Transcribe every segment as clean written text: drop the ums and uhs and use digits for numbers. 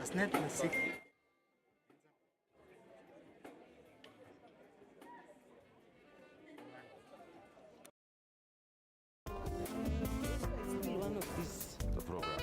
Was nicht Musik. One of these. The program.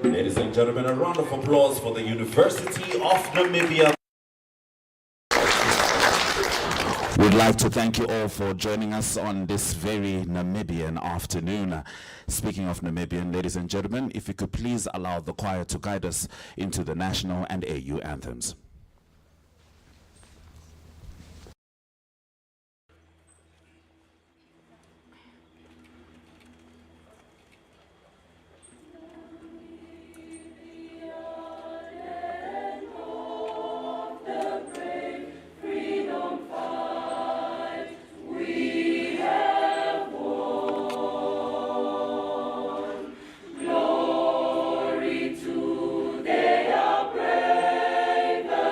Ladies and gentlemen, a round of applause for the University of Namibia. We'd like to thank you all for joining us on this very Namibian afternoon. Speaking of Namibian, ladies and gentlemen, if you could please allow the choir to guide us into the national and AU anthems. They are brave.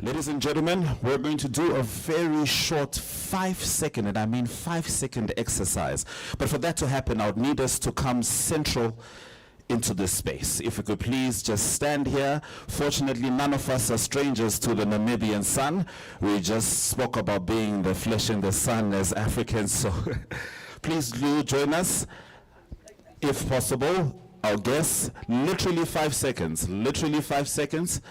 Ladies and gentlemen, we're going to do a very short 5-second, and I mean 5-second exercise. But for that to happen, I would need us to come central into this space. If you could please just stand here. Fortunately, none of us are strangers to the Namibian sun. We just spoke about being the flesh in the sun as Africans, so please do join us. If possible, our guests, literally 5 seconds, literally 5 seconds.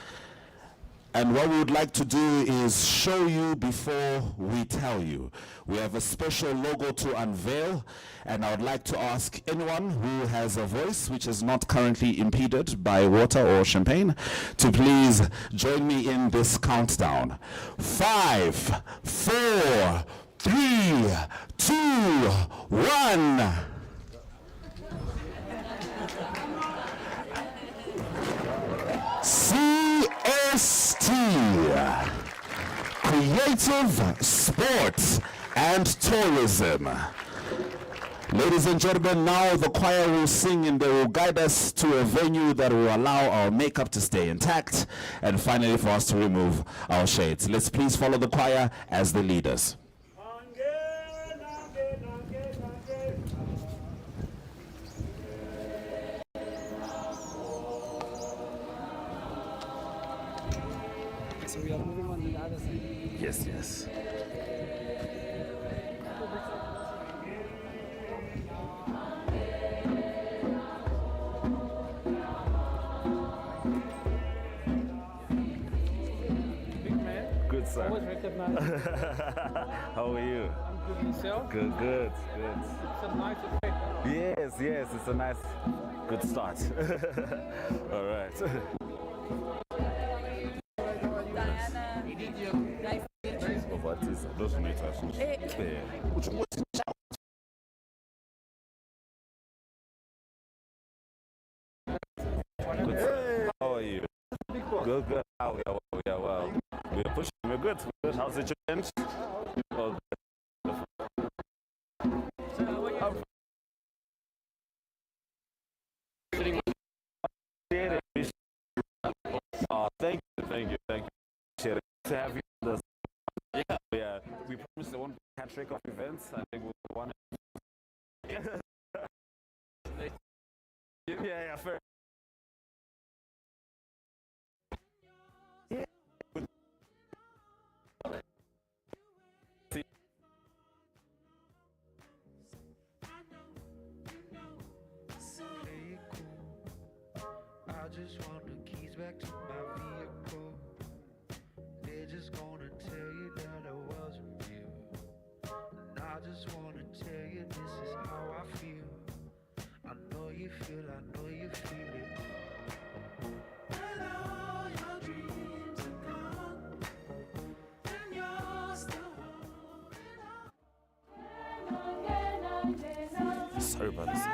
And what we would like to do is show you before we tell you. We have a special logo to unveil, and I would like to ask anyone who has a voice which is not currently impeded by water or champagne to please join me in this countdown. 5, 4, 3, 2, 1. CST, Creative Sports and Tourism. Ladies and gentlemen, now the choir will sing and they will guide us to a venue that will allow our makeup to stay intact and finally for us to remove our shades. Let's please follow the choir as the leaders. So we are moving on the other side. Yes, yes. Big man. Good, sir. Always recognized. How are you? I'm good yourself. Good, good, good. It's a nice effect. Yes, yes, it's a nice, good start. All right. What is it? Those are my questions. Good. How are you? Good, good. How we are well. We're pushing. We're good. Good. How's the change? Oh, thank you, thank you, thank you. Appreciate it. To have you on this. Yeah, we promised there won't be a hat trick of events. I think we'll want it. Yeah, fair. Yeah. See. I just want the keys back to my vehicle. They're just gonna tell you that I wasn't real. And I just wanna tell you this is how I feel. I know you feel, I know you feel it. When all your dreams are gone, and you're still holding on. Sorry about this.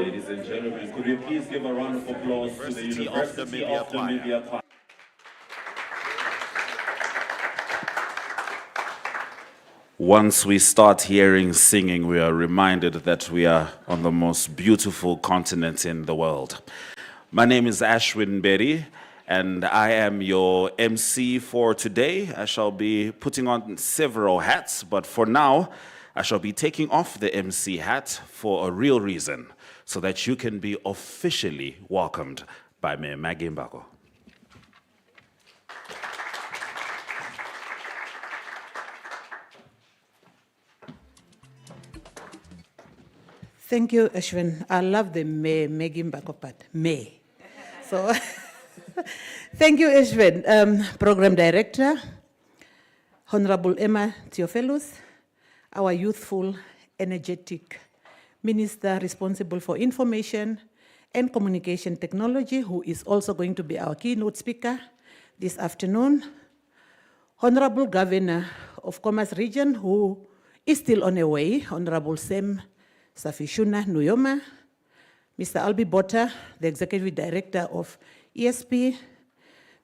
Ladies and gentlemen, could we please give a round of applause to the University of Namibia Choir. Once we start hearing singing, we are reminded that we are on the most beautiful continent in the world. My name is Ashwin Berry, and I am your MC for today. I shall be putting on several hats, but for now, I shall be taking off the MC hat for a real reason, so that you can be officially welcomed by me, Maggie Mbako. Thank you, Ashwin. I love the Maggie Mbako part, May. So, thank you, Ashwin. Program Director, Honorable Emma Theophilus, our youthful, energetic Minister responsible for information and communication technology, who is also going to be our keynote speaker this afternoon. Honorable Governor of Commerce Region, who is still on the way, Honorable Sam Safishuna Nuyoma, Mr. Albi Bota, the Executive Director of ESP,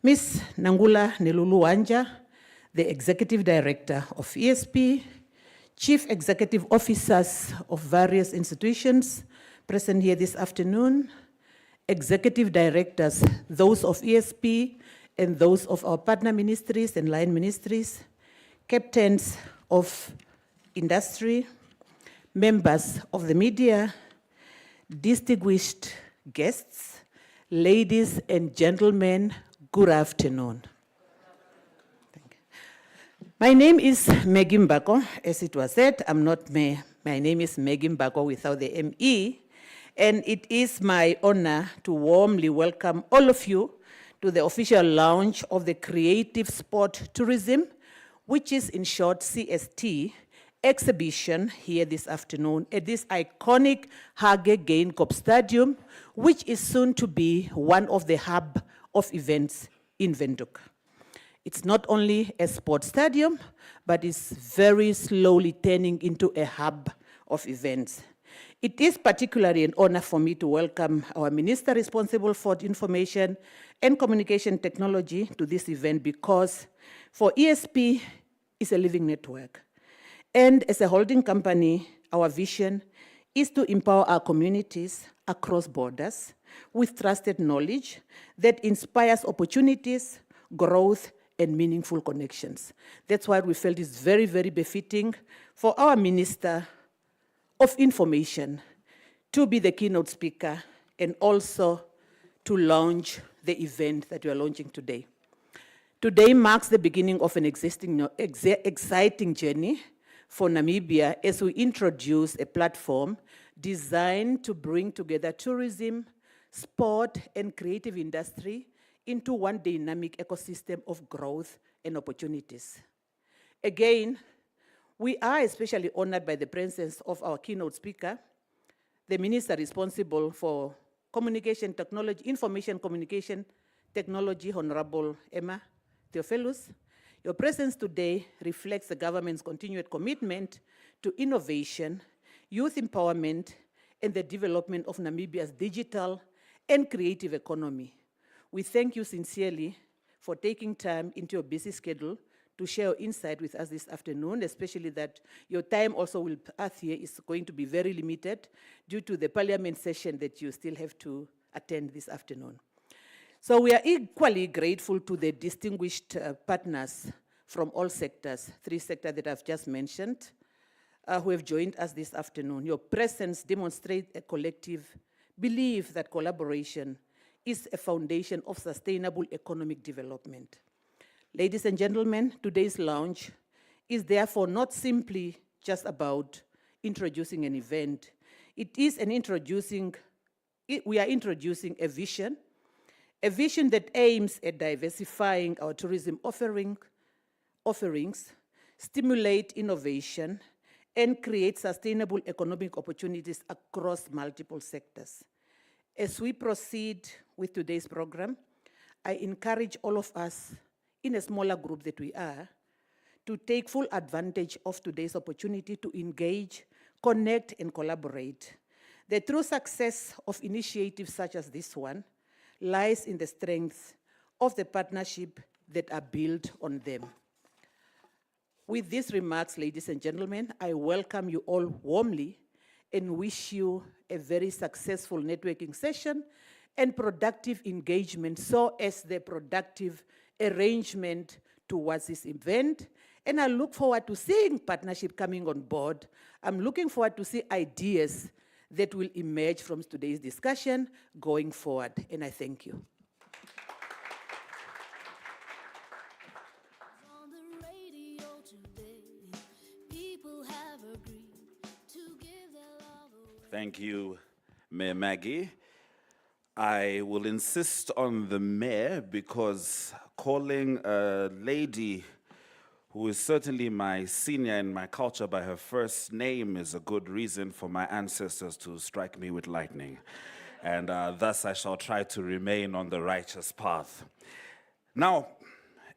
Ms. Nangula Nelulu Wanja, the Executive Director of ESP, Chief Executive Officers of various institutions present here this afternoon, Executive Directors, those of ESP and those of our partner ministries and line ministries, captains of industry, members of the media, distinguished guests, ladies and gentlemen, good afternoon. Thank you. My name is Maggie Mbako. As it was said, I'm not May. My name is Maggie Mbako without the ME, and it is my honor to warmly welcome all of you to the official launch of the Creative Sport Tourism, which is in short CST, exhibition here this afternoon at this iconic Hage Geinkop Stadium, which is soon to be one of the hub of events in Windhoek. It's not only a sports stadium, but it's very slowly turning into a hub of events. It is particularly an honor for me to welcome our Minister responsible for information and communication technology to this event, because for ESP, it's a living network. And as a holding company, our vision is to empower our communities across borders with trusted knowledge that inspires opportunities, growth, and meaningful connections. That's why we felt it's very, very befitting for our Minister of Information to be the keynote speaker and also to launch the event that we are launching today. Today marks the beginning of an exciting journey for Namibia as we introduce a platform designed to bring together tourism, sport, and creative industry into one dynamic ecosystem of growth and opportunities. Again, we are especially honored by the presence of our keynote speaker, the Minister responsible for communication technology, information communication technology, Honorable Emma Theophilus. Your presence today reflects the government's continued commitment to innovation, youth empowerment, and the development of Namibia's digital and creative economy. We thank you sincerely for taking time into your busy schedule to share your insight with us this afternoon, especially that your time also with us here is going to be very limited due to the parliament session that you still have to attend this afternoon. So we are equally grateful to the distinguished partners from all sectors, 3 sectors that I've just mentioned, who have joined us this afternoon. Your presence demonstrates a collective belief that collaboration is a foundation of sustainable economic development. Ladies and gentlemen, today's launch is therefore not simply just about introducing an event. We are introducing a vision that aims at diversifying our tourism offerings, stimulate innovation, and create sustainable economic opportunities across multiple sectors. As we proceed with today's program, I encourage all of us, in a smaller group that we are, to take full advantage of today's opportunity to engage, connect, and collaborate. The true success of initiatives such as this one lies in the strength of the partnership that are built on them. With these remarks, ladies and gentlemen, I welcome you all warmly and wish you a very successful networking session and productive engagement, so as the productive arrangement towards this event. And I look forward to seeing partnership coming on board. I'm looking forward to see ideas that will emerge from today's discussion going forward. And I thank you. On the radio today, people have agreed to give their love away. Thank you, Mayor Maggie. I will insist on the mayor because calling a lady who is certainly my senior in my culture by her first name is a good reason for my ancestors to strike me with lightning. And thus I shall try to remain on the righteous path. Now,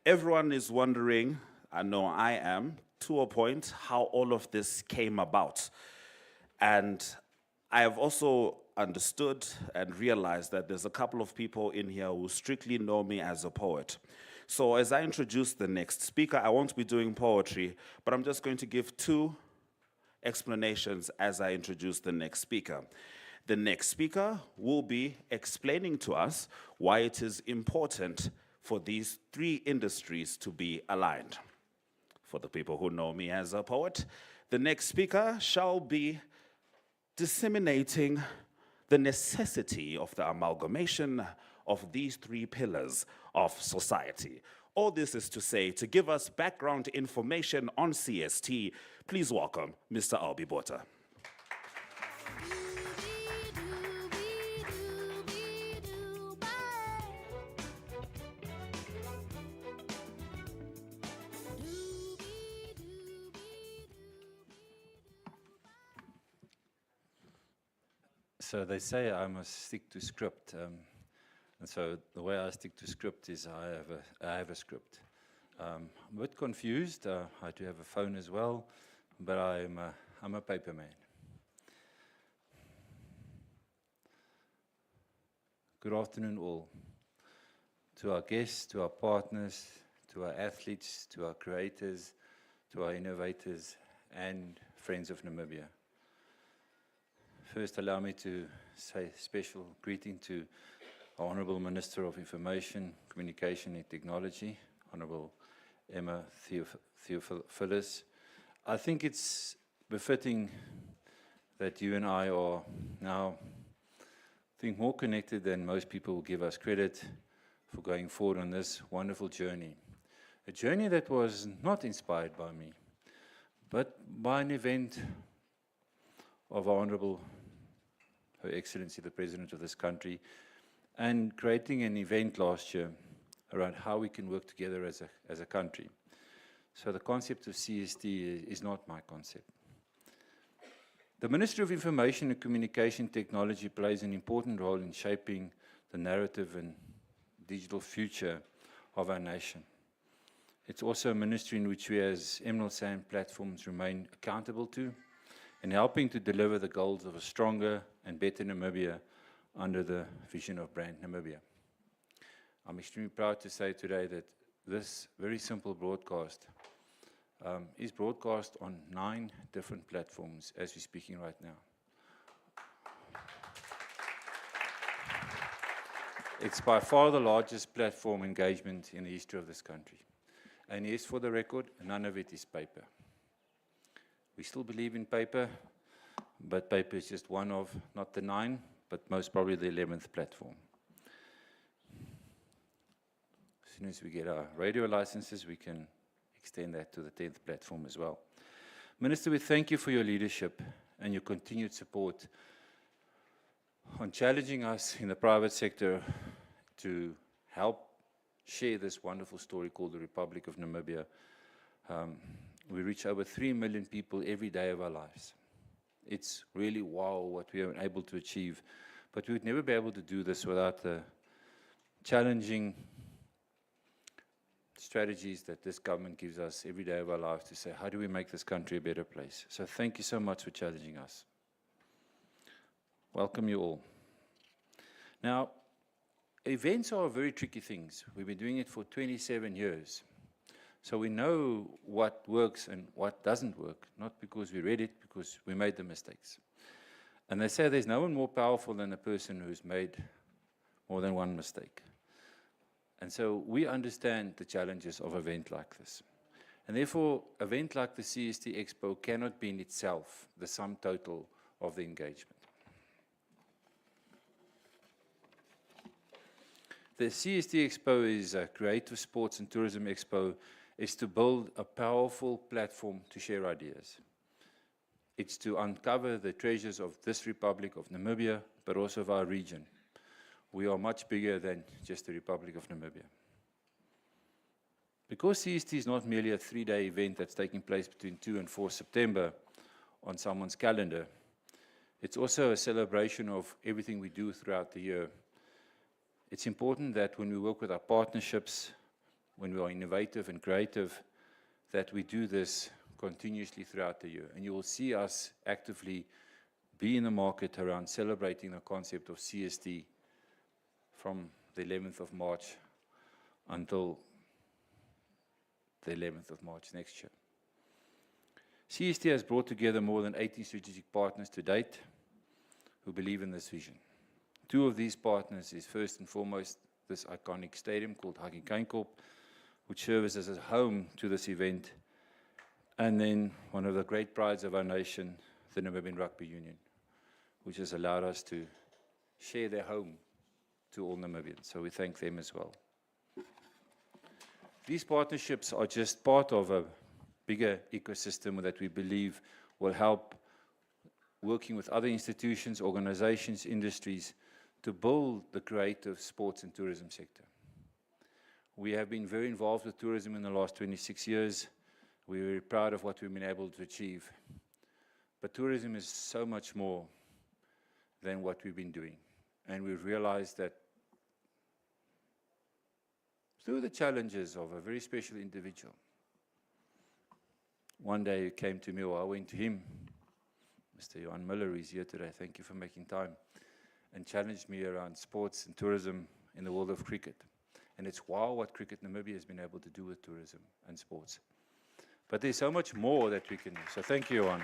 everyone is wondering, I know I am, to a point, how all of this came about. And I have also understood and realized that there's a couple of people in here who strictly know me as a poet. So as I introduce the next speaker, I won't be doing poetry, but I'm just going to give two explanations as I introduce the next speaker. The next speaker will be explaining to us why it is important for these three industries to be aligned. For the people who know me as a poet, the next speaker shall be disseminating the necessity of the amalgamation of these three pillars of society. All this is to say, to give us background information on CST, please welcome Mr. Albi Bota. So they say I must stick to script, and so the way I stick to script is I have a script. I'm a bit confused. I do have a phone as well, but I'm a paper man. Good afternoon, all. To our guests, to our partners, to our athletes, to our creators, to our innovators, and friends of Namibia. First, allow me to say a special greeting to our Honourable Minister of Information, Communication and Technology, Honourable Emma Theophilus. I think it's befitting that you and I are now, I think, more connected than most people will give us credit for going forward on this wonderful journey. A journey that was not inspired by me, but by an event of our Honourable Her Excellency, the President of this country, and creating an event last year around how we can work together as a country. So the concept of CST is not my concept. The Ministry of Information and Communication Technology plays an important role in shaping the narrative and digital future of our nation. It's also a ministry in which we as Emerald Sand platforms remain accountable to and helping to deliver the goals of a stronger and better Namibia under the vision of Brand Namibia. I'm extremely proud to say today that this very simple broadcast is broadcast on 9 different platforms as we're speaking right now. It's by far the largest platform engagement in the history of this country. And yes, for the record, none of it is paper. We still believe in paper, but paper is just one of, not the 9, but most probably the 11th platform. As soon as we get our radio licenses, we can extend that to the 10th platform as well. Minister, we thank you for your leadership and your continued support on challenging us in the private sector to help share this wonderful story called the Republic of Namibia. We reach over 3 million people every day of our lives. It's really wow what we are able to achieve, but we would never be able to do this without the challenging strategies that this government gives us every day of our lives to say, how do we make this country a better place? So thank you so much for challenging us. Welcome you all. Now, events are very tricky things. We've been doing it for 27 years. So we know what works and what doesn't work, not because we read it, because we made the mistakes. And they say there's no one more powerful than a person who's made more than one mistake. And so we understand the challenges of an event like this. And therefore, an event like the CST Expo cannot be in itself the sum total of the engagement. The CST Expo is a creative sports and tourism expo. Is to build a powerful platform to share ideas. It's to uncover the treasures of this Republic of Namibia, but also of our region. We are much bigger than just the Republic of Namibia. Because CST is not merely a 3-day event that's taking place between 2 and 4 September on someone's calendar, it's also a celebration of everything we do throughout the year. It's important that when we work with our partnerships, when we are innovative and creative, that we do this continuously throughout the year. And you will see us actively be in the market around celebrating the concept of CST from the 11th of March until the 11th of March next year. CST has brought together more than 80 strategic partners to date who believe in this vision. 2 of these partners is first and foremost this iconic stadium called Haki Keinkop, which serves as a home to this event, and then one of the great prides of our nation, the Namibian Rugby Union, which has allowed us to share their home to all Namibians. So we thank them as well. These partnerships are just part of a bigger ecosystem that we believe will help working with other institutions, organizations, industries to build the creative sports and tourism sector. We have been very involved with tourism in the last 26 years. We're very proud of what we've been able to achieve. But tourism is so much more than what we've been doing. And we've realized that through the challenges of a very special individual, one day he came to me, or I went to him, Mr. Johan Miller is here today, thank you for making time, and challenged me around sports and tourism in the world of cricket. And it's wow what Cricket Namibia has been able to do with tourism and sports. But there's so much more that we can do. So thank you, Johan.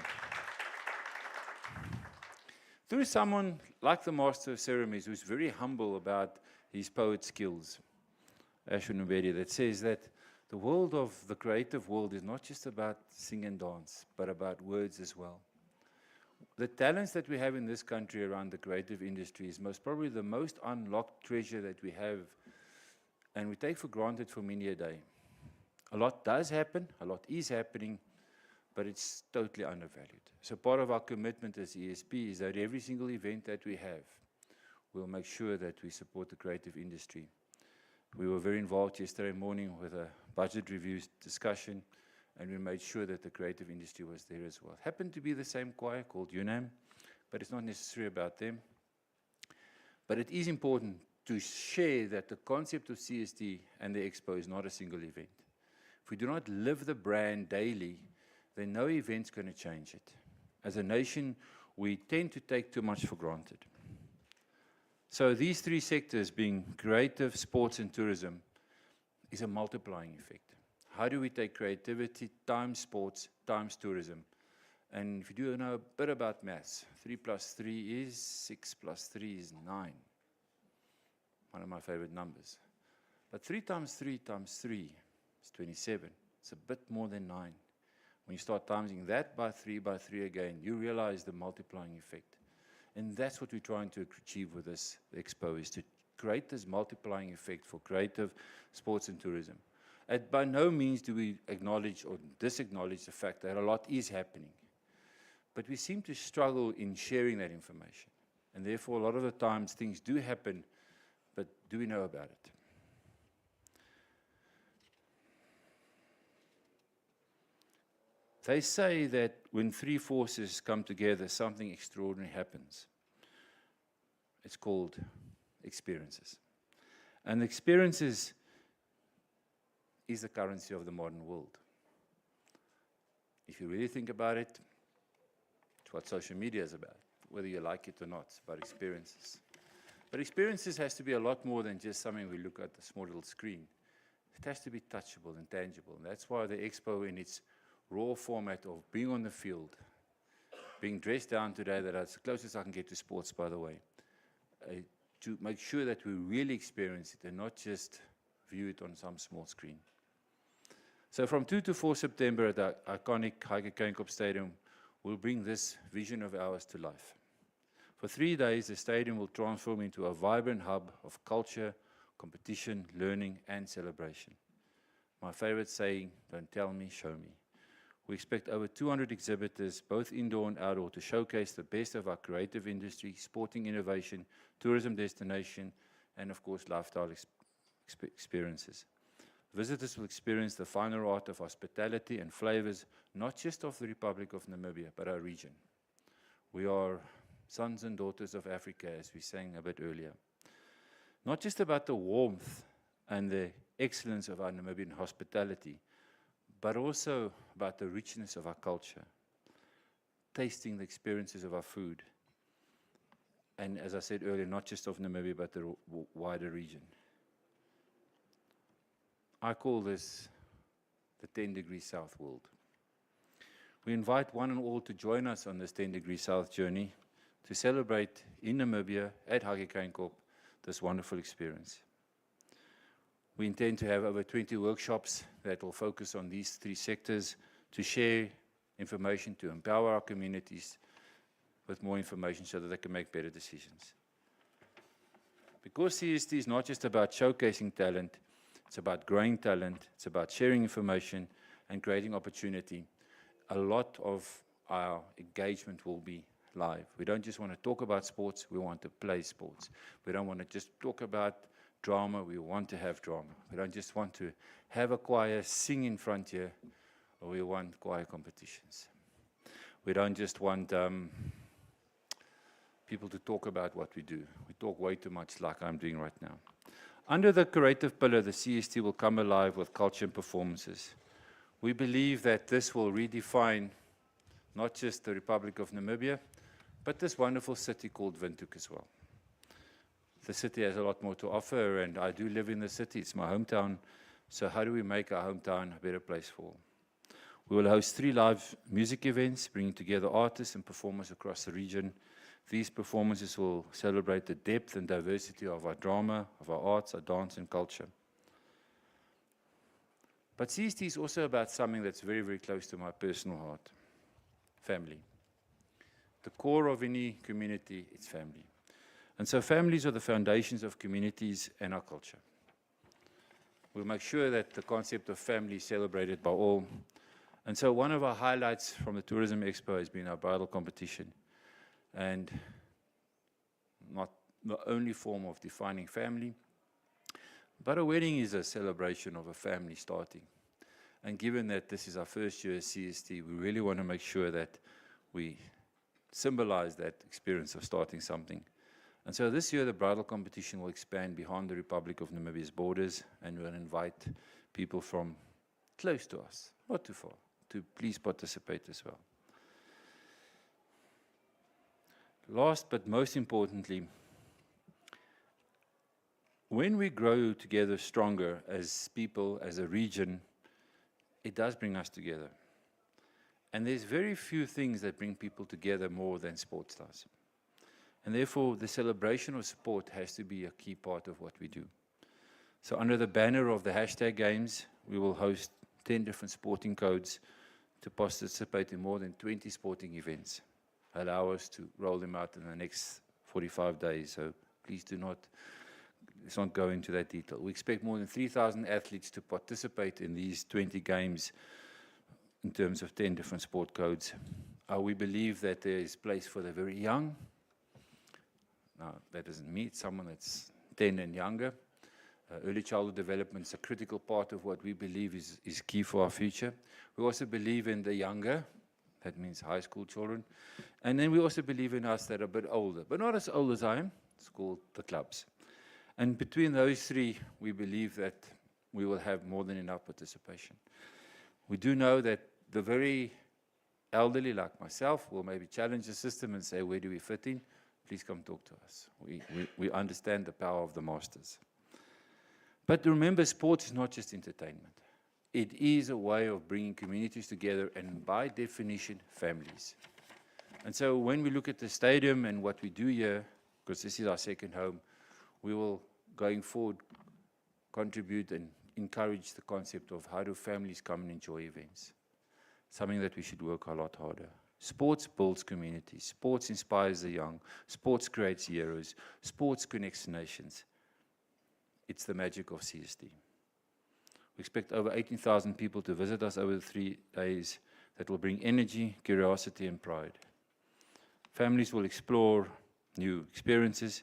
Through someone like the Master of Ceremonies, who's very humble about his poet skills, Ashwin Ubedi, that says that the world of the creative world is not just about sing and dance, but about words as well. The talents that we have in this country around the creative industry is most probably the most unlocked treasure that we have, and we take for granted for many a day. A lot does happen, a lot is happening, but it's totally undervalued. So part of our commitment as ESP is that every single event that we have, we'll make sure that we support the creative industry. We were very involved yesterday morning with a budget review discussion, and we made sure that the creative industry was there as well. It happened to be the same choir called UNAM, but it's not necessarily about them. But it is important to share that the concept of CST and the Expo is not a single event. If we do not live the brand daily, then no event's going to change it. As a nation, we tend to take too much for granted. So these 3 sectors, being creative, sports, and tourism, is a multiplying effect. How do we take creativity times sports times tourism? And if you do know a bit about maths, 3 plus 3 is 6 plus 3 is 9. One of my favorite numbers. But 3 times 3 times 3 is 27. It's a bit more than 9. When you start timesing that by 3 again, you realize the multiplying effect. And that's what we're trying to achieve with this expo, is to create this multiplying effect for creative, sports, and tourism. And by no means do we acknowledge or disacknowledge the fact that a lot is happening. But we seem to struggle in sharing that information. And therefore, a lot of the times, things do happen, but do we know about it? They say that when 3 forces come together, something extraordinary happens. It's called experiences. And experiences is the currency of the modern world. If you really think about it, it's what social media is about. whether you like it or not. It's about experiences. But experiences has to be a lot more than just something we look at the small little screen. It has to be touchable and tangible. And that's why the Expo, in its raw format of being on the field, being dressed down today, that's the closest I can get to sports, by the way, to make sure that we really experience it and not just view it on some small screen. So from 2 to 4 September at the iconic Hage Keinkop Stadium, we'll bring this vision of ours to life. For 3 days, the stadium will transform into a vibrant hub of culture, competition, learning, and celebration. My favorite saying, don't tell me, show me. We expect over 200 exhibitors, both indoor and outdoor, to showcase the best of our creative industry, sporting innovation, tourism destination, and of course, lifestyle experiences. Visitors will experience the finer art of hospitality and flavors, not just of the Republic of Namibia, but our region. We are sons and daughters of Africa, as we sang a bit earlier. Not just about the warmth and the excellence of our Namibian hospitality, but also about the richness of our culture, tasting the experiences of our food, and as I said earlier, not just of Namibia, but the wider region. I call this the 10 degrees south world. We invite one and all to join us on this 10 degrees south journey to celebrate in Namibia at Hage Keinkop this wonderful experience. We intend to have over 20 workshops that will focus on these 3 sectors to share information, to empower our communities with more information so that they can make better decisions. Because CST is not just about showcasing talent, it's about growing talent, it's about sharing information and creating opportunity. A lot of our engagement will be live. We don't just want to talk about sports, we want to play sports. We don't want to just talk about drama, we want to have drama. We don't just want to have a choir sing in front here, or we want choir competitions. We don't just want people to talk about what we do. We talk way too much like I'm doing right now. Under the creative pillar, the CST will come alive with culture and performances. We believe that this will redefine not just the Republic of Namibia, but this wonderful city called Windhoek as well. The city has a lot more to offer, and I do live in the city. It's my hometown. So how do we make our hometown a better place for all? We will host 3 live music events, bringing together artists and performers across the region. These performances will celebrate the depth and diversity of our drama, of our arts, our dance and culture. But CST is also about something that's very, very close to my personal heart: family. The core of any community is family. And so families are the foundations of communities and our culture. We'll make sure that the concept of family is celebrated by all. And so one of our highlights from the Tourism Expo has been our bridal competition. And not the only form of defining family, but a wedding is a celebration of a family starting. And given that this is our first year as CST, we really want to make sure that we symbolize that experience of starting something. And so this year, the bridal competition will expand beyond the Republic of Namibia's borders, and we'll invite people from close to us, not too far, to please participate as well. Last but most importantly, when we grow together stronger as people, as a region, it does bring us together. And there's very few things that bring people together more than sports does. And therefore, the celebration of sport has to be a key part of what we do. So under the banner of the hashtag Games, we will host 10 different sporting codes to participate in more than 20 sporting events. Allow us to roll them out in the next 45 days. So please let's not go into that detail. We expect more than 3,000 athletes to participate in these 20 games in terms of 10 different sport codes. We believe that there is place for the very young. Now, that doesn't mean it's someone that's 10 and younger. Early childhood development is a critical part of what we believe is key for our future. We also believe in the younger. That means high school children. And then we also believe in us that are a bit older, but not as old as I am. It's called the clubs. And between those 3, we believe that we will have more than enough participation. We do know that the very elderly like myself will maybe challenge the system and say, where do we fit in? Please come talk to us. We understand the power of the masters. But remember, sports is not just entertainment. It is a way of bringing communities together and, by definition, families. And so when we look at the stadium and what we do here, because this is our second home, we will, going forward, contribute and encourage the concept of how do families come and enjoy events. Something that we should work a lot harder. Sports builds communities. Sports inspires the young. Sports creates heroes. Sports connects nations. It's the magic of CST. We expect over 18,000 people to visit us over the 3 days. That will bring energy, curiosity, and pride. Families will explore new experiences,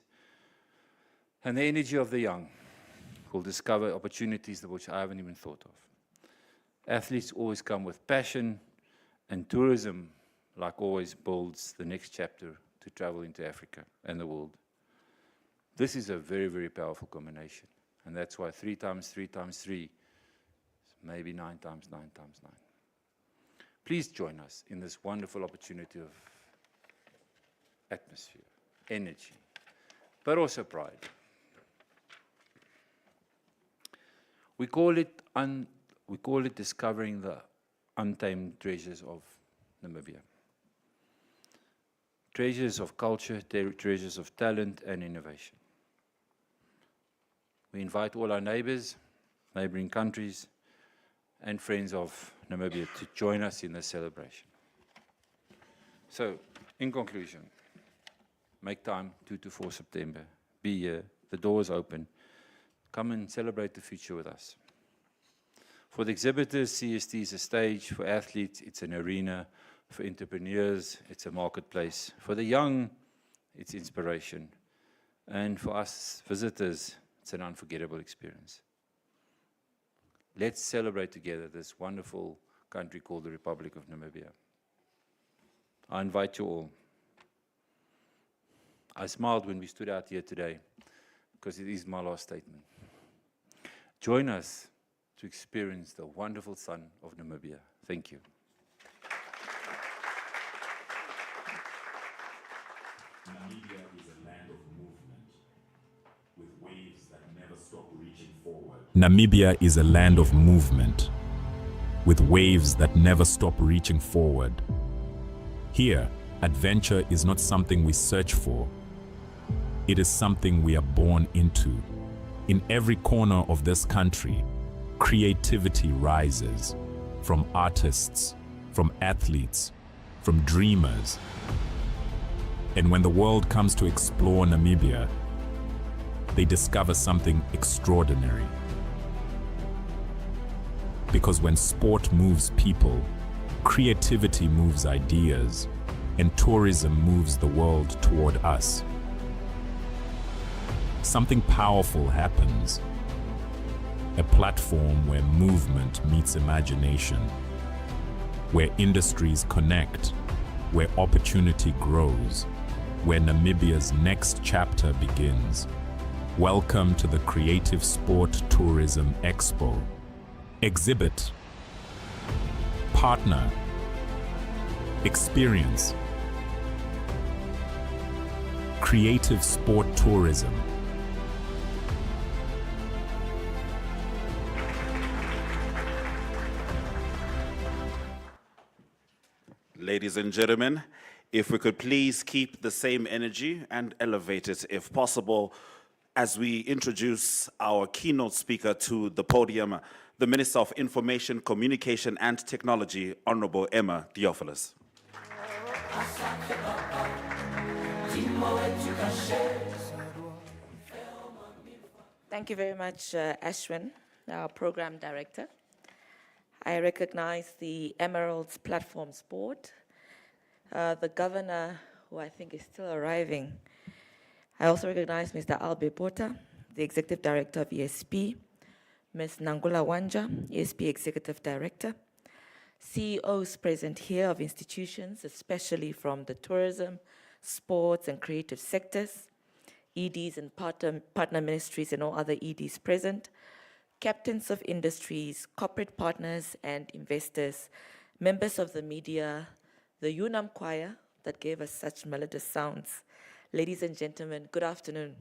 and the energy of the young will discover opportunities which I haven't even thought of. Athletes always come with passion, and tourism, like always, builds the next chapter to travel into Africa and the world. This is a very, very powerful combination, and that's why 3 times 3 times 3 is maybe 9 times 9 times 9. Please join us in this wonderful opportunity of atmosphere, energy, but also pride. We call it discovering the untamed treasures of Namibia. Treasures of culture, treasures of talent and innovation. We invite all our neighbors, neighboring countries, and friends of Namibia to join us in this celebration. So, in conclusion, make time 2 to 4 September. Be here. The door is open. Come and celebrate the future with us. For the exhibitors, CST is a stage. For athletes, it's an arena. For entrepreneurs, it's a marketplace. For the young, it's inspiration. And for us visitors, it's an unforgettable experience. Let's celebrate together this wonderful country called the Republic of Namibia. I invite you all. I smiled when we stood out here today, because it is my last statement. Join us to experience the wonderful sun of Namibia. Thank you. Namibia is a land of movement, with waves that never stop reaching forward. Namibia is a land of movement, with waves that never stop reaching forward. Here, adventure is not something we search for. It is something we are born into. In every corner of this country, creativity rises, from artists, from athletes, from dreamers. And when the world comes to explore Namibia, they discover something extraordinary. Because when sport moves people, creativity moves ideas, and tourism moves the world toward us. Something powerful happens. A platform where movement meets imagination, where industries connect, where opportunity grows, where Namibia's next chapter begins. Welcome to the Creative Sport Tourism Expo. Exhibit, partner, experience. Creative Sport Tourism. Ladies and gentlemen, if we could please keep the same energy and elevate it if possible as we introduce our keynote speaker to the podium, the Minister of Information, Communication and Technology, Honorable Emma Theophilus. Thank you very much, Ashwin, our Program Director. I recognize the Emeralds Platforms Board, the Governor, who I think is still arriving. I also recognize Mr. Albe Bota, the Executive Director of ESP, Ms. Nangula Wanja, ESP Executive Director, CEOs present here of institutions, especially from the tourism, sports, and creative sectors, EDs and partner ministries and all other EDs present, captains of industries, corporate partners and investors, members of the media, the Unam Choir that gave us such melodious sounds. Ladies and gentlemen, good afternoon.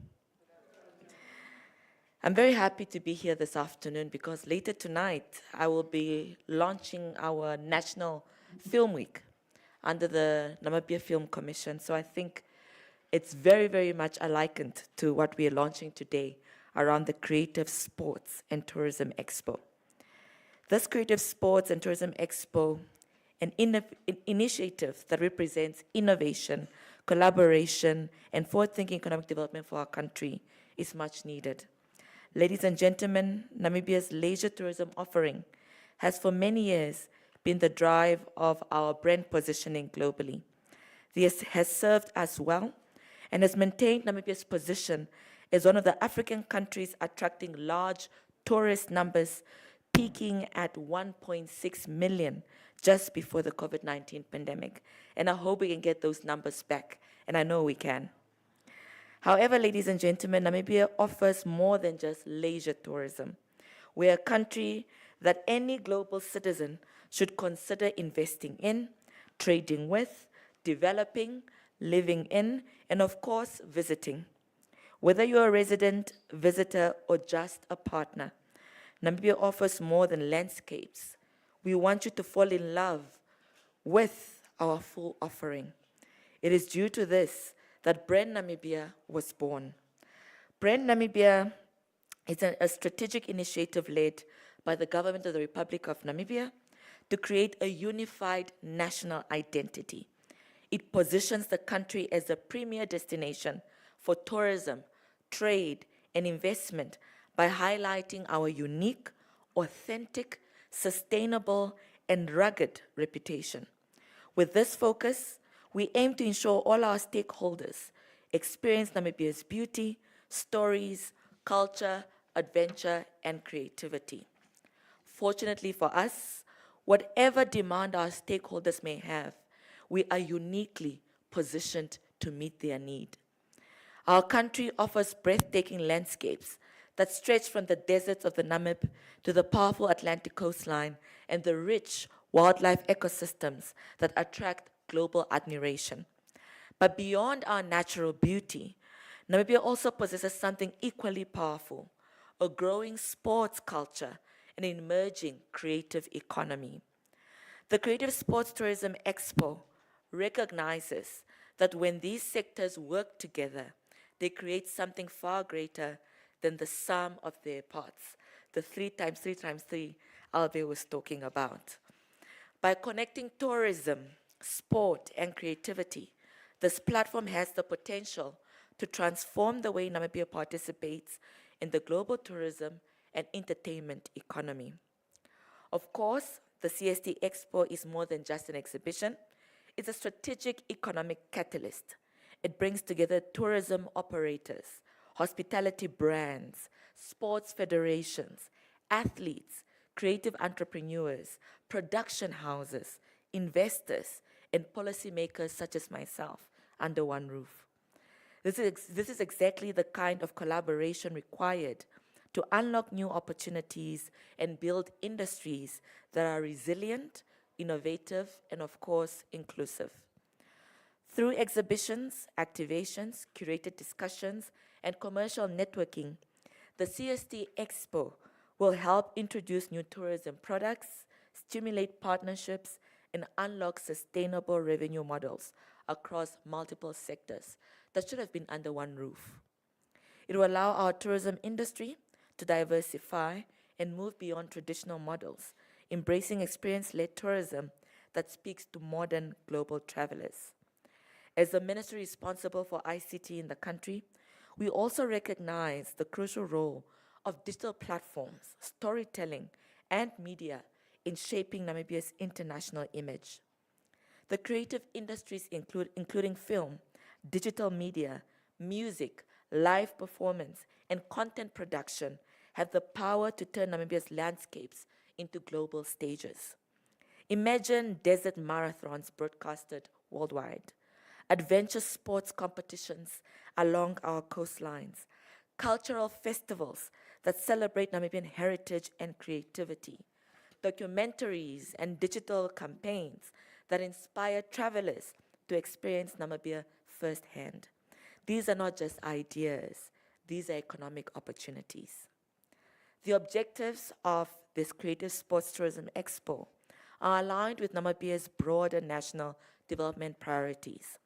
I'm very happy to be here this afternoon because later tonight I will be launching our National Film Week under the Namibia Film Commission. So I think it's very, very much likened to what we are launching today around the Creative Sports and Tourism Expo. This Creative Sports and Tourism Expo, an initiative that represents innovation, collaboration, and forward-thinking economic development for our country, is much needed. Ladies and gentlemen, Namibia's leisure tourism offering has for many years been the drive of our brand positioning globally. This has served us well and has maintained Namibia's position as one of the African countries attracting large tourist numbers, peaking at 1.6 million just before the COVID-19 pandemic. And I hope we can get those numbers back, and I know we can. However, ladies and gentlemen, Namibia offers more than just leisure tourism. We're a country that any global citizen should consider investing in, trading with, developing, living in, and of course, visiting. Whether you're a resident, visitor, or just a partner, Namibia offers more than landscapes. We want you to fall in love with our full offering. It is due to this that Brand Namibia was born. Brand Namibia is a strategic initiative led by the government of the Republic of Namibia to create a unified national identity. It positions the country as a premier destination for tourism, trade, and investment by highlighting our unique, authentic, sustainable, and rugged reputation. With this focus, we aim to ensure all our stakeholders experience Namibia's beauty, stories, culture, adventure, and creativity. Fortunately for us, whatever demand our stakeholders may have, we are uniquely positioned to meet their need. Our country offers breathtaking landscapes that stretch from the deserts of the Namib to the powerful Atlantic coastline and the rich wildlife ecosystems that attract global admiration. But beyond our natural beauty, Namibia also possesses something equally powerful, a growing sports culture and an emerging creative economy. The Creative Sports Tourism Expo recognizes that when these sectors work together, they create something far greater than the sum of their parts, the 3 times 3 times 3 Albert was talking about. By connecting tourism, sport, and creativity, this platform has the potential to transform the way Namibia participates in the global tourism and entertainment economy. Of course, the CST Expo is more than just an exhibition. It's a strategic economic catalyst. It brings together tourism operators, hospitality brands, sports federations, athletes, creative entrepreneurs, production houses, investors, and policymakers such as myself under one roof. This is exactly the kind of collaboration required to unlock new opportunities and build industries that are resilient, innovative, and of course, inclusive. Through exhibitions, activations, curated discussions, and commercial networking, the CST Expo will help introduce new tourism products, stimulate partnerships, and unlock sustainable revenue models across multiple sectors that should have been under one roof. It will allow our tourism industry to diversify and move beyond traditional models, embracing experience-led tourism that speaks to modern global travelers. As the ministry responsible for ICT in the country, we also recognize the crucial role of digital platforms, storytelling, and media in shaping Namibia's international image. The creative industries including film, digital media, music, live performance, and content production have the power to turn Namibia's landscapes into global stages. Imagine desert marathons broadcasted worldwide, adventure sports competitions along our coastlines, cultural festivals that celebrate Namibian heritage and creativity, documentaries and digital campaigns that inspire travelers to experience Namibia firsthand. These are not just ideas, these are economic opportunities. The objectives of this Creative Sports Tourism Expo are aligned with Namibia's broader national development priorities.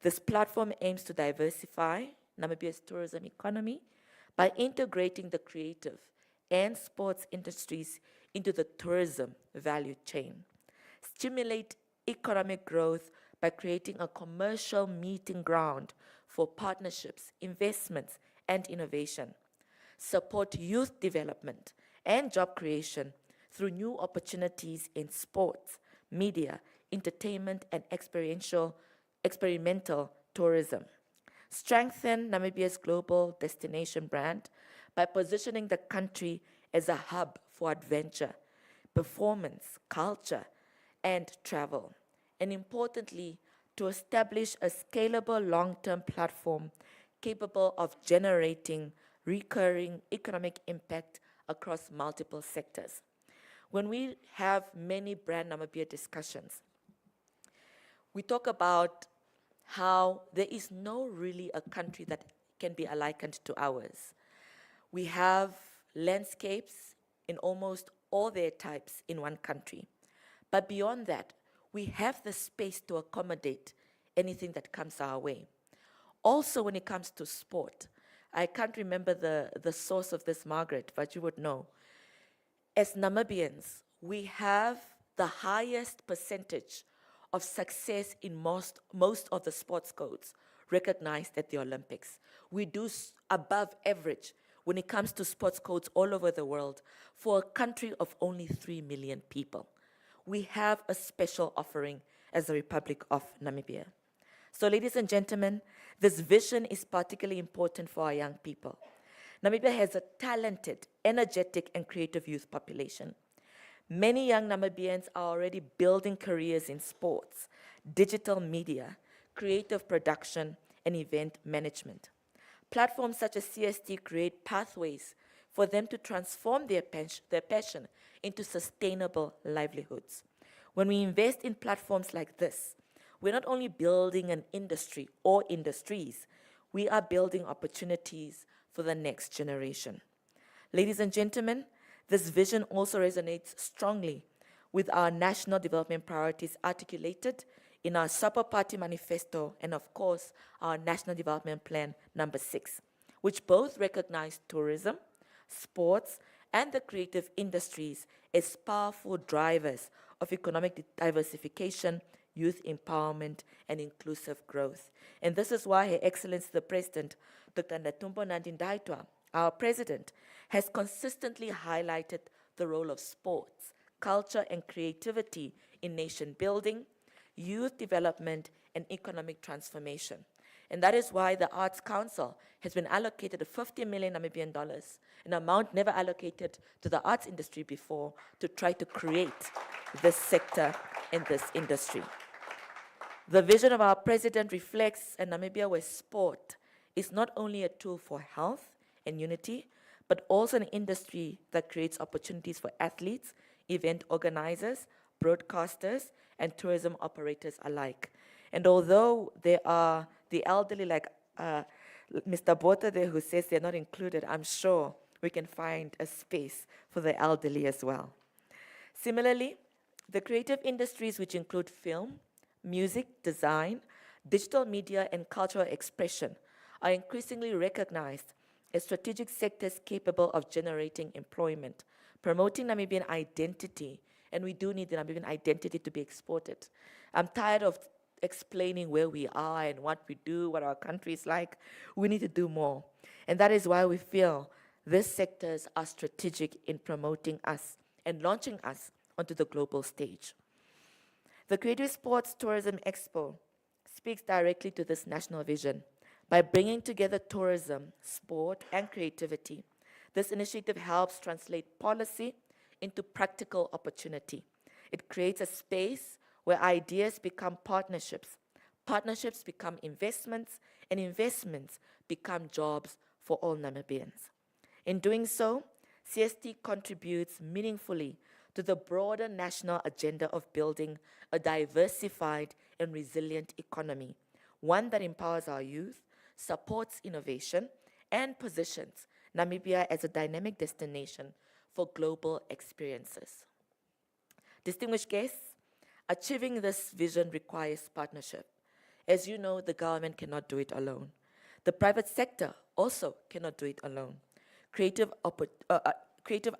This platform aims to diversify Namibia's tourism economy by integrating the creative and sports industries into the tourism value chain, stimulate economic growth by creating a commercial meeting ground for partnerships, investments, and innovation, support youth development and job creation through new opportunities in sports, media, entertainment, and experimental tourism. Strengthen Namibia's global destination brand by positioning the country as a hub for adventure, performance, culture, and travel. And importantly, to establish a scalable long-term platform capable of generating recurring economic impact across multiple sectors. When we have many Brand Namibia discussions, we talk about how there is no really a country that can be likened to ours. We have landscapes in almost all their types in one country. But beyond that, we have the space to accommodate anything that comes our way. Also, when it comes to sport, I can't remember the source of this, Margaret, but you would know. As Namibians, we have the highest percentage of success in most of the sports codes recognized at the Olympics. We do above average when it comes to sports codes all over the world for a country of only 3 million people. We have a special offering as the Republic of Namibia. So, ladies and gentlemen, this vision is particularly important for our young people. Namibia has a talented, energetic, and creative youth population. Many young Namibians are already building careers in sports, digital media, creative production, and event management. Platforms such as CST create pathways for them to transform their passion into sustainable livelihoods. When we invest in platforms like this, we're not only building an industry or industries, we are building opportunities for the next generation. Ladies and gentlemen, this vision also resonates strongly with our national development priorities articulated in our Supper Party Manifesto and, of course, our National Development Plan number 6, which both recognize tourism, sports, and the creative industries as powerful drivers of economic diversification, youth empowerment, and inclusive growth. And this is why Her Excellency the President, Dr. Ndatumbo Nandi-Ndaitwah, our President, has consistently highlighted the role of sports, culture, and creativity in nation building, youth development, and economic transformation. And that is why the Arts Council has been allocated 50 million Namibian dollars, an amount never allocated to the arts industry before, to try to create this sector and this industry. The vision of our president reflects a Namibia where sport is not only a tool for health and unity, but also an industry that creates opportunities for athletes, event organizers, broadcasters, and tourism operators alike. And although there are the elderly like Mr. Botha there who says they're not included, I'm sure we can find a space for the elderly as well. Similarly, the creative industries, which include film, music, design, digital media, and cultural expression, are increasingly recognized as strategic sectors capable of generating employment, promoting Namibian identity, and we do need the Namibian identity to be exported. I'm tired of explaining where we are and what we do, what our country is like. We need to do more. And that is why we feel these sectors are strategic in promoting us and launching us onto the global stage. The Creative Sports Tourism Expo speaks directly to this national vision. By bringing together tourism, sport, and creativity, this initiative helps translate policy into practical opportunity. It creates a space where ideas become partnerships, partnerships become investments, and investments become jobs for all Namibians. In doing so, CST contributes meaningfully to the broader national agenda of building a diversified and resilient economy, one that empowers our youth, supports innovation, and positions Namibia as a dynamic destination for global experiences. Distinguished guests, achieving this vision requires partnership. As you know, the government cannot do it alone. The private sector also cannot do it alone. Creative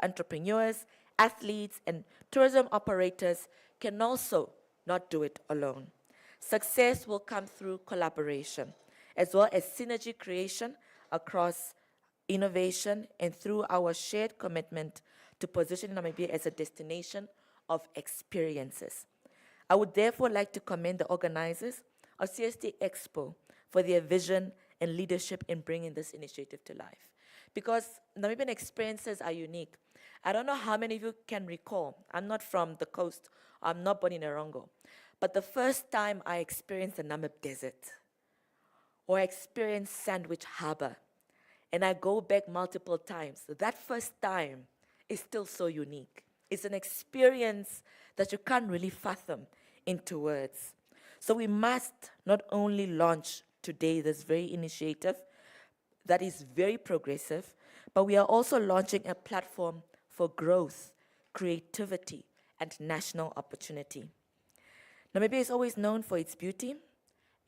entrepreneurs, athletes, and tourism operators can also not do it alone. Success will come through collaboration, as well as synergy creation across innovation and through our shared commitment to position Namibia as a destination of experiences. I would therefore like to commend the organizers of CST Expo for their vision and leadership in bringing this initiative to life. Because Namibian experiences are unique. I don't know how many of you can recall, I'm not from the coast, I'm not born in Erongo, but the first time I experienced the Namib Desert, or experienced Sandwich Harbor, and I go back multiple times, that first time is still so unique. It's an experience that you can't really fathom into words. So we must not only launch today this very initiative that is very progressive, but we are also launching a platform for growth, creativity, and national opportunity. Namibia is always known for its beauty,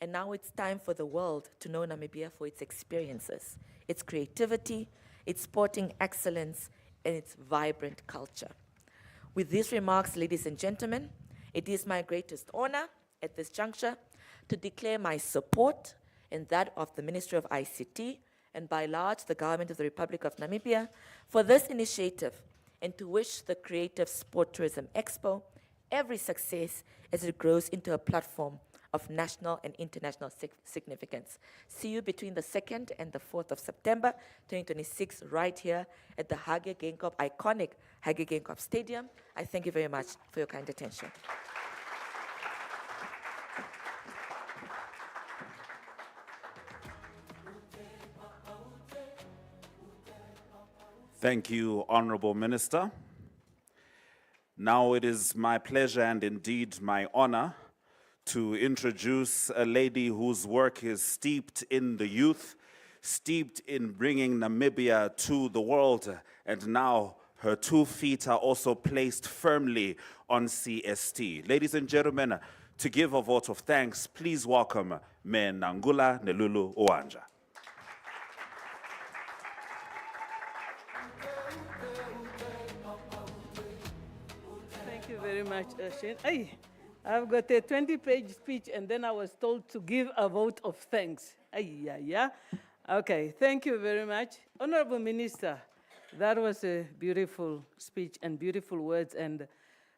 and now it's time for the world to know Namibia for its experiences, its creativity, its sporting excellence, and its vibrant culture. With these remarks, ladies and gentlemen, it is my greatest honor at this juncture to declare my support and that of the Ministry of ICT and by large the Government of the Republic of Namibia for this initiative and to wish the Creative Sport Tourism Expo every success as it grows into a platform of national and international significance. See you between the 2nd and the 4th of September 2026 right here at the Hage Geingob, iconic Hage Geingob Stadium. I thank you very much for your kind attention. Thank you, Honorable Minister. Now it is my pleasure and indeed my honor to introduce a lady whose work is steeped in the youth, steeped in bringing Namibia to the world, and now her 2 feet are also placed firmly on CST. Ladies and gentlemen, to give a vote of thanks, please welcome Me Nangula Nelulu Oanja. Thank you very much, Shane. Hey, I've got a 20-page speech, and then I was told to give a vote of thanks. Yeah. Okay, thank you very much. Honorable Minister, that was a beautiful speech and beautiful words, and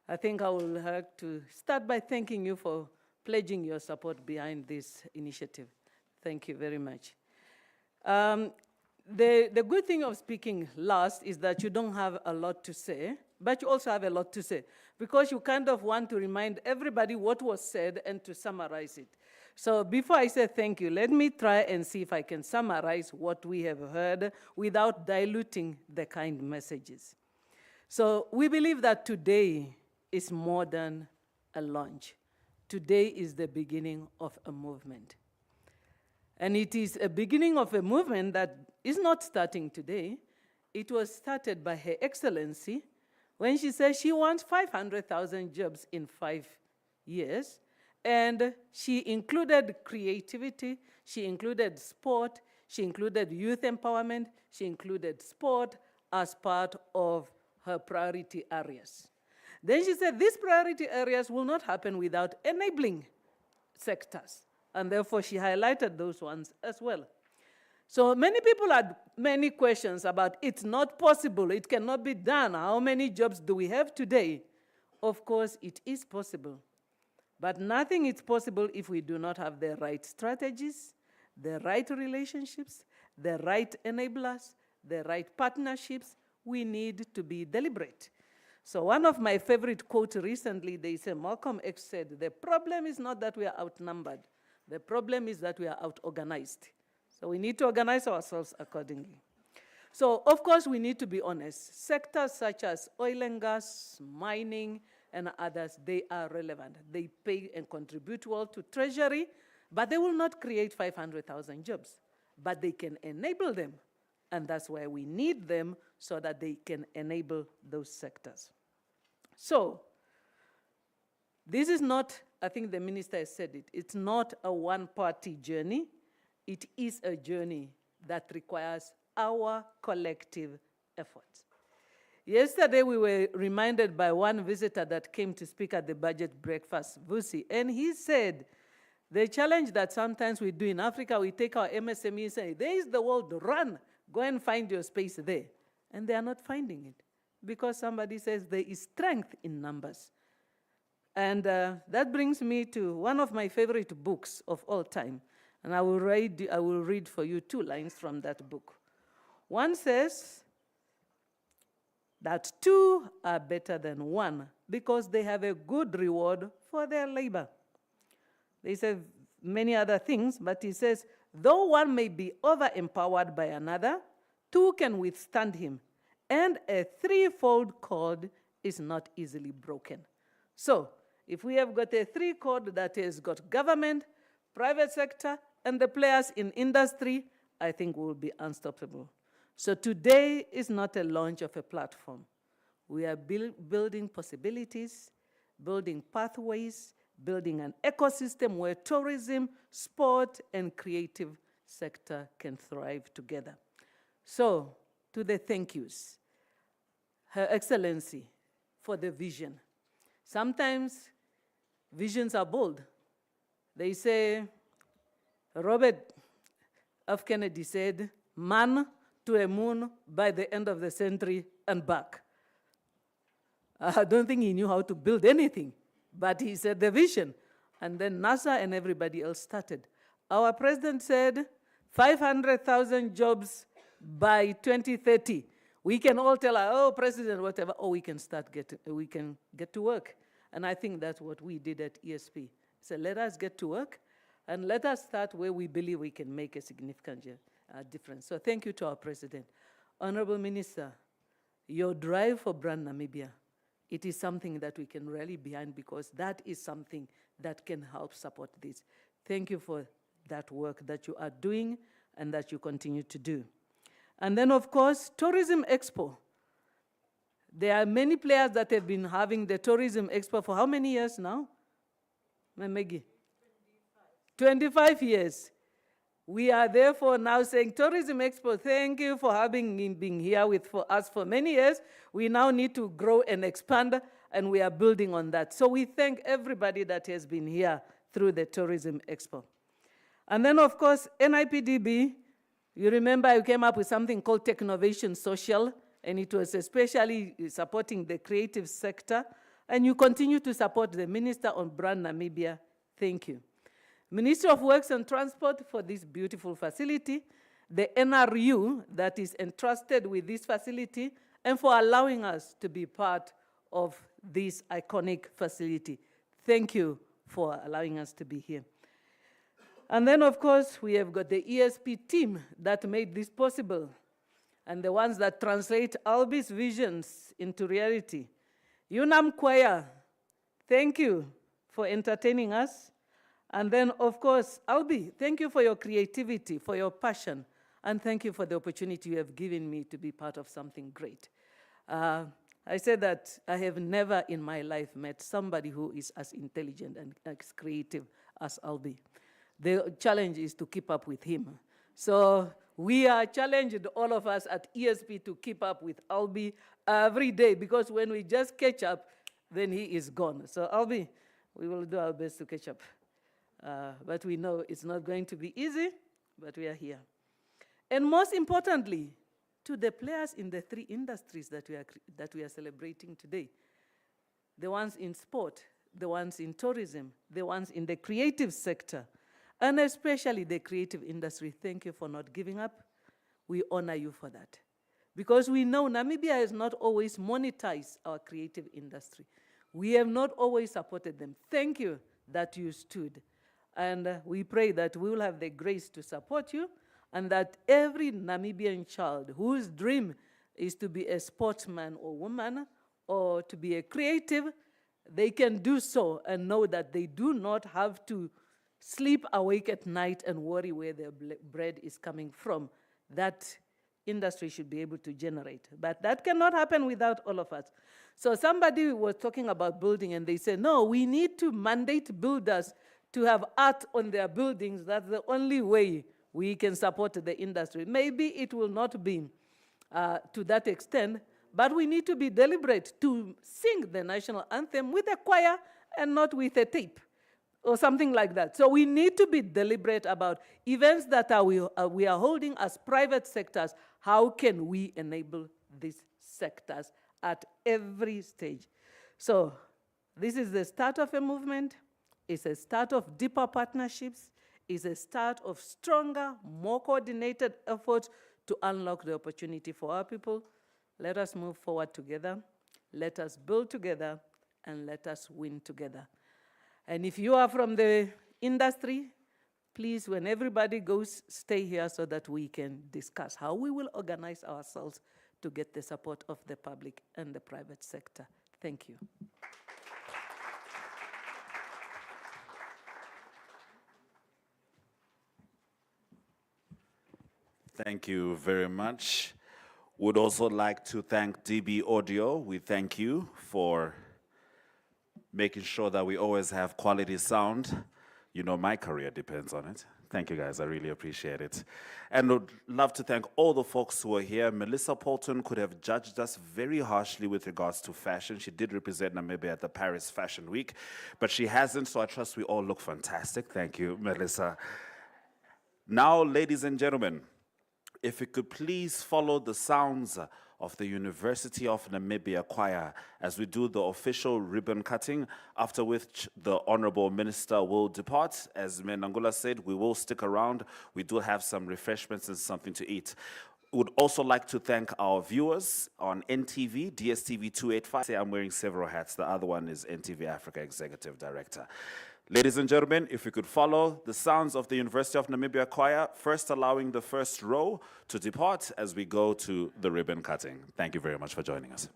I think I will have to start by thanking you for pledging your support behind this initiative. Thank you very much. The good thing of speaking last is that you don't have a lot to say, but you also have a lot to say, because you kind of want to remind everybody what was said and to summarize it. So before I say thank you, let me try and see if I can summarize what we have heard without diluting the kind messages. So we believe that today is more than a launch. Today is the beginning of a movement. And it is a beginning of a movement that is not starting today. It was started by Her Excellency when she said she wants 500,000 jobs in 5 years. And she included creativity, she included sport, she included youth empowerment, she included sport as part of her priority areas. Then she said these priority areas will not happen without enabling sectors. And therefore, she highlighted those ones as well. So many people had many questions about it's not possible, it cannot be done. How many jobs do we have today? Of course, it is possible. But nothing is possible if we do not have the right strategies, the right relationships, the right enablers, the right partnerships. We need to be deliberate. So one of my favorite quotes recently, they say, Malcolm X said, the problem is not that we are outnumbered. The problem is that we are out-organized. So we need to organize ourselves accordingly. So, of course, we need to be honest. Sectors such as oil and gas, mining, and others, they are relevant. They pay and contribute well to Treasury, but they will not create 500,000 jobs. But they can enable them, and that's why we need them, so that they can enable those sectors. So, this is not, I think the minister has said it, it's not a one-party journey. It is a journey that requires our collective efforts. Yesterday, we were reminded by one visitor that came to speak at the budget breakfast, Vusi, and he said, the challenge that sometimes we do in Africa, we take our MSMEs and say, there is the world, run, go and find your space there. And they are not finding it because somebody says there is strength in numbers. And that brings me to one of my favorite books of all time. And I will read for you 2 lines from that book. One says that 2 are better than 1 because they have a good reward for their labor. They say many other things, but he says, though one may be over-empowered by another, 2 can withstand him, and a 3-fold cord is not easily broken. So, if we have got a 3-cord that has got government, private sector, and the players in industry, I think we'll be unstoppable. So today is not a launch of a platform. We are building possibilities, building pathways, building an ecosystem where tourism, sport, and creative sector can thrive together. So, to the thank yous, Her Excellency, for the vision. Sometimes visions are bold. They say, Robert F. Kennedy said, man to a moon by the end of the century and back. I don't think he knew how to build anything, but he said the vision. And then NASA and everybody else started. Our president said 500,000 jobs by 2030. We can all tell our, oh, president, whatever, oh, we can get to work. And I think that's what we did at ESP. So let us get to work, and let us start where we believe we can make a significant difference. So thank you to our president. Honorable Minister, your drive for Brand Namibia, it is something that we can rally behind because that is something that can help support this. Thank you for that work that you are doing and that you continue to do. And then, of course, Tourism Expo. There are many players that have been having the Tourism Expo for how many years now? Maggie? 25 years. We are therefore now saying, Tourism Expo, thank you for having been here for us for many years. We now need to grow and expand, and we are building on that. So we thank everybody that has been here through the Tourism Expo. And then, of course, NIPDB, you remember I came up with something called Technovation Social, and it was especially supporting the creative sector, and you continue to support the Minister on Brand Namibia. Thank you. Ministry of Works and Transport for this beautiful facility, the NRU that is entrusted with this facility, and for allowing us to be part of this iconic facility. Thank you for allowing us to be here. And then, of course, we have got the ESP team that made this possible, and the ones that translate Albi's visions into reality. Unam Choir, thank you for entertaining us. And then, of course, Albi, thank you for your creativity, for your passion, and thank you for the opportunity you have given me to be part of something great. I said that I have never in my life met somebody who is as intelligent and as creative as Albi. The challenge is to keep up with him. So we are challenged, all of us at ESP, to keep up with Albi every day, because when we just catch up, then he is gone. So Albi, we will do our best to catch up. But we know it's not going to be easy, but we are here. And most importantly, to the players in the 3 industries that we are celebrating today, the ones in sport, the ones in tourism, the ones in the creative sector, and especially the creative industry, thank you for not giving up. We honor you for that. Because we know Namibia has not always monetized our creative industry. We have not always supported them. Thank you that you stood. And we pray that we will have the grace to support you and that every Namibian child whose dream is to be a sportsman or woman or to be a creative, they can do so and know that they do not have to sleep awake at night and worry where their bread is coming from. That industry should be able to generate. But that cannot happen without all of us. So somebody was talking about building and they said, no, we need to mandate builders to have art on their buildings. That's the only way we can support the industry. Maybe it will not be to that extent, but we need to be deliberate to sing the national anthem with a choir and not with a tape or something like that. So we need to be deliberate about events that we are holding as private sectors. How can we enable these sectors at every stage? So this is the start of a movement. It's a start of deeper partnerships. It's a start of stronger, more coordinated efforts to unlock the opportunity for our people. Let us move forward together. Let us build together, and let us win together. And if you are from the industry, please, when everybody goes, stay here so that we can discuss how we will organize ourselves to get the support of the public and the private sector. Thank you. Thank you very much. Would also like to thank DB Audio. We thank you for making sure that we always have quality sound. You know, my career depends on it. Thank you, guys. I really appreciate it. And would love to thank all the folks who are here. Melissa Polton could have judged us very harshly with regards to fashion. She did represent Namibia at the Paris Fashion Week, but she hasn't, so I trust we all look fantastic. Thank you, Melissa. Now, ladies and gentlemen, if we could please follow the sounds of the University of Namibia Choir as we do the official ribbon cutting, after which the Honorable Minister will depart. As Menangula said, we will stick around. We do have some refreshments and something to eat. Would also like to thank our viewers on NTV, DSTV 285. I'm wearing several hats. The other one is NTV Africa Executive Director. Ladies and gentlemen, if we could follow the sounds of the University of Namibia Choir, first allowing the first row to depart as we go to the ribbon cutting. Thank you very much for joining us.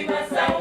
Masawa